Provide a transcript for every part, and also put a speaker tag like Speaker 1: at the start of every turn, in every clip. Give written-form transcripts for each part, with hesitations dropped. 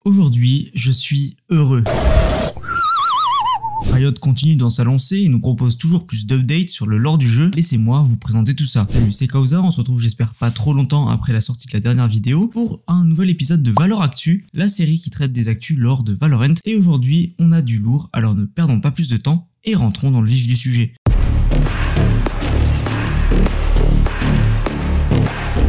Speaker 1: Aujourd'hui, je suis heureux. Riot continue dans sa lancée et nous propose toujours plus d'updates sur le lore du jeu. Laissez-moi vous présenter tout ça. Salut, c'est Kausa, on se retrouve j'espère pas trop longtemps après la sortie de la dernière vidéo pour un nouvel épisode de Valor Actu, la série qui traite des actus lore de Valorant. Et aujourd'hui, on a du lourd, alors ne perdons pas plus de temps et rentrons dans le vif du sujet.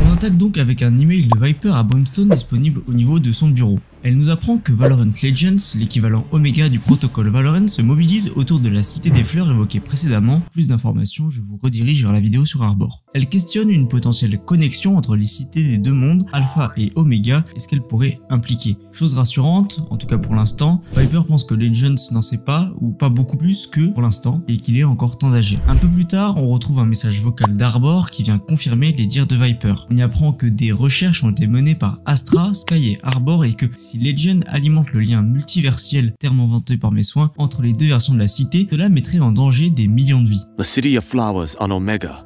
Speaker 1: On attaque donc avec un email de Viper à Brimstone disponible au niveau de son bureau. Elle nous apprend que Valorant Legends, l'équivalent Omega du protocole Valorant, se mobilise autour de la Cité des Fleurs évoquée précédemment. Plus d'informations, je vous redirige vers la vidéo sur Arbor. Elle questionne une potentielle connexion entre les cités des deux mondes, Alpha et Omega, et ce qu'elle pourrait impliquer. Chose rassurante, en tout cas pour l'instant, Viper pense que Legends n'en sait pas, ou pas beaucoup plus que pour l'instant, et qu'il est encore temps d'agir. Un peu plus tard, on retrouve un message vocal d'Arbor qui vient confirmer les dires de Viper. On y apprend que des recherches ont été menées par Astra, Sky et Arbor, et que si Legend alimente le lien multiversiel, terme inventé par mes soins, entre les deux versions de la cité, cela mettrait en danger des millions de vies.
Speaker 2: The City of Flowers on Omega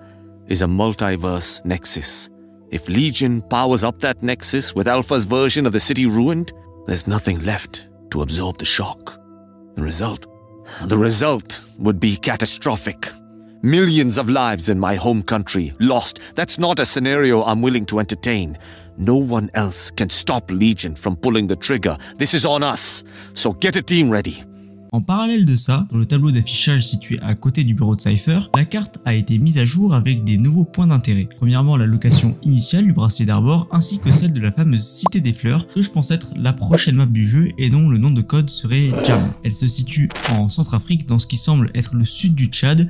Speaker 2: is a multiverse nexus. If Legion powers up that nexus with Alpha's version of the city ruined, there's nothing left to absorb the shock. The result would be catastrophic. Millions of lives in my home country lost. That's not a scenario I'm willing to entertain. No one else can stop Legion from pulling the trigger. This is on us, so get a team ready.
Speaker 1: En parallèle de ça, dans le tableau d'affichage situé à côté du bureau de Cypher, la carte a été mise à jour avec des nouveaux points d'intérêt. Premièrement, la location initiale du bracelet d'Arbor ainsi que celle de la fameuse Cité des Fleurs, que je pense être la prochaine map du jeu et dont le nom de code serait Jam. Elle se situe en Centrafrique dans ce qui semble être le sud du Tchad.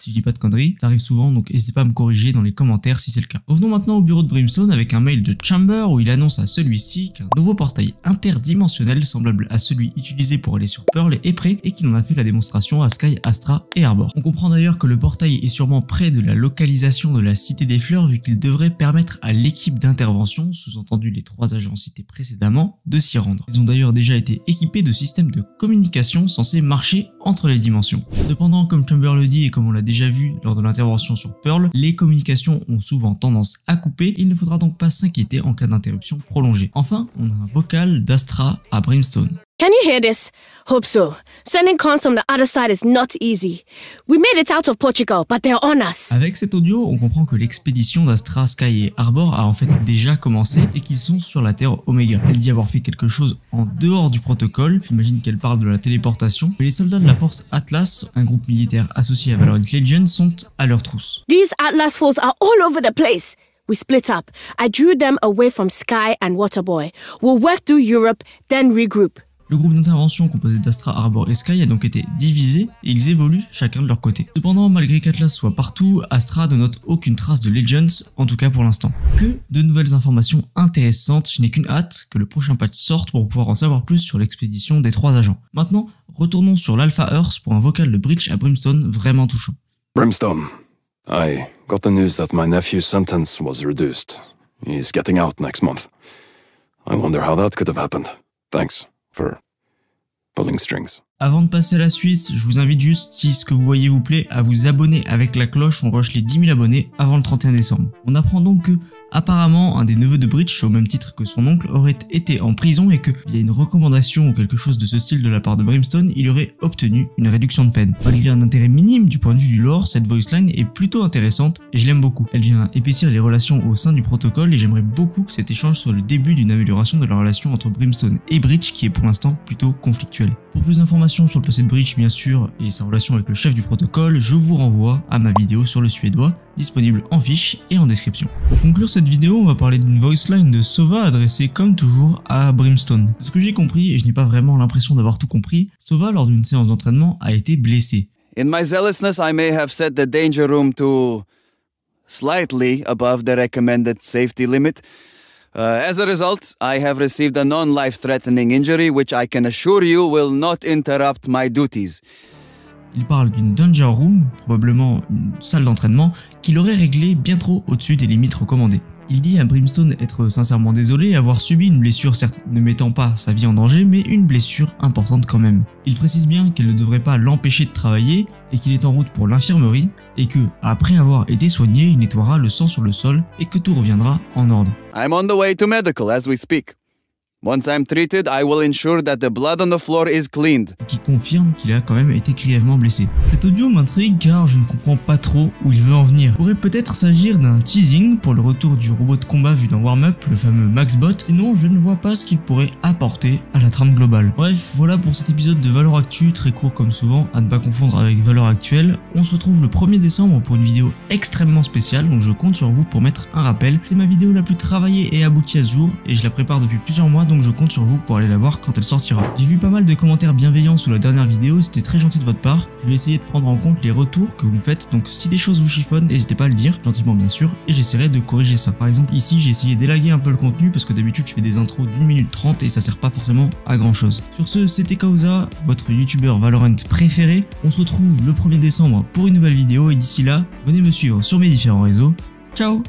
Speaker 1: Si je dis pas de conneries, ça arrive souvent, donc n'hésitez pas à me corriger dans les commentaires si c'est le cas. Revenons maintenant au bureau de Brimstone avec un mail de Chamber où il annonce à celui-ci qu'un nouveau portail interdimensionnel semblable à celui utilisé pour aller sur Pearl est prêt et qu'il en a fait la démonstration à Sky, Astra et Arbor. On comprend d'ailleurs que le portail est sûrement près de la localisation de la Cité des Fleurs vu qu'il devrait permettre à l'équipe d'intervention, sous-entendu les 3 agents cités précédemment, de s'y rendre. Ils ont d'ailleurs déjà été équipés de systèmes de communication censés marcher entre les dimensions. Cependant, comme Chamber le dit et comme on l'a déjà vu lors de l'intervention sur Pearl, les communications ont souvent tendance à couper, il ne faudra donc pas s'inquiéter en cas d'interruption prolongée. Enfin, on a un vocal d'Astra à Brimstone.
Speaker 3: Can you hear this? Hope so. Sending comms from the other side is not easy. We made it out of Portugal, but they're on us.
Speaker 1: Avec cet audio, on comprend que l'expédition d'Astra, Sky et Arbor a en fait déjà commencé et qu'ils sont sur la Terre Omega. Elle dit avoir fait quelque chose en dehors du protocole, j'imagine qu'elle parle de la téléportation, mais les soldats de la force Atlas, un groupe militaire associé à Valorant Legends, sont à leur trousse.
Speaker 3: These Atlas forces are all over the place. We split up. I drew them away from Sky and Waterboy. We'll work through Europe, then regroup.
Speaker 1: Le groupe d'intervention composé d'Astra, Arbor et Sky a donc été divisé et ils évoluent chacun de leur côté. Cependant, malgré qu'Atlas soit partout, Astra ne note aucune trace de Legends, en tout cas pour l'instant. Que de nouvelles informations intéressantes, je n'ai qu'une hâte que le prochain patch sorte pour pouvoir en savoir plus sur l'expédition des 3 agents. Maintenant, retournons sur l'Alpha Earth pour un vocal de Breach à Brimstone vraiment touchant.
Speaker 4: Brimstone, I got the news that my nephew's sentence was reduced. He's getting out next month. I wonder how that could have happened. Thanks for pulling strings.
Speaker 1: Avant de passer à la suite, je vous invite juste, si ce que vous voyez vous plaît, à vous abonner avec la cloche. On rush les 10 000 abonnés avant le 31 décembre. On apprend donc que, apparemment, un des neveux de Breach, au même titre que son oncle, aurait été en prison et que, via une recommandation ou quelque chose de ce style de la part de Brimstone, il aurait obtenu une réduction de peine. Malgré un intérêt minime du point de vue du lore, cette voiceline est plutôt intéressante et je l'aime beaucoup. Elle vient épaissir les relations au sein du protocole et j'aimerais beaucoup que cet échange soit le début d'une amélioration de la relation entre Brimstone et Breach qui est pour l'instant plutôt conflictuelle. Pour plus d'informations sur le passé de Breach bien sûr et sa relation avec le chef du protocole, je vous renvoie à ma vidéo sur le suédois, disponible en fiche et en description. Pour conclure cette vidéo, on va parler d'une voiceline de Sova adressée comme toujours à Brimstone. De ce que j'ai compris, et je n'ai pas vraiment l'impression d'avoir tout compris, Sova lors d'une séance d'entraînement a été blessé.
Speaker 5: In my zealousness, I may have set the danger room to slightly above the recommended safety limit. As a result, I have received a non-life-threatening injury which I can assure you will not interrupt my duties.
Speaker 1: Il parle d'une dungeon room, probablement une salle d'entraînement, qu'il aurait réglée bien trop au-dessus des limites recommandées. Il dit à Brimstone être sincèrement désolé et avoir subi une blessure, certes ne mettant pas sa vie en danger, mais une blessure importante quand même. Il précise bien qu'elle ne devrait pas l'empêcher de travailler et qu'il est en route pour l'infirmerie et que, après avoir été soigné, il nettoiera le sang sur le sol et que tout reviendra en ordre.
Speaker 5: I'm on the way to medical as we speak. Once I'm treated, I will ensure that the blood on the floor is cleaned.
Speaker 1: Qui confirme qu'il a quand même été grièvement blessé. Cet audio m'intrigue car je ne comprends pas trop où il veut en venir. Il pourrait peut-être s'agir d'un teasing pour le retour du robot de combat vu dans Warm Up, le fameux MaxBot, sinon je ne vois pas ce qu'il pourrait apporter à la trame globale. Bref, voilà pour cet épisode de Valor Actu, très court comme souvent, à ne pas confondre avec Valor Actuel. On se retrouve le 1er décembre pour une vidéo extrêmement spéciale, donc je compte sur vous pour mettre un rappel. C'est ma vidéo la plus travaillée et aboutie à ce jour, et je la prépare depuis plusieurs mois, donc je compte sur vous pour aller la voir quand elle sortira. J'ai vu pas mal de commentaires bienveillants sous la dernière vidéo, c'était très gentil de votre part. Je vais essayer de prendre en compte les retours que vous me faites, donc si des choses vous chiffonnent, n'hésitez pas à le dire, gentiment bien sûr, et j'essaierai de corriger ça. Par exemple ici j'ai essayé d'élaguer un peu le contenu parce que d'habitude je fais des intros d'1 minute 30 et ça sert pas forcément à grand chose. Sur ce, c'était Kauza, votre youtubeur Valorant préféré. On se retrouve le 1er décembre pour une nouvelle vidéo et d'ici là, venez me suivre sur mes différents réseaux. Ciao!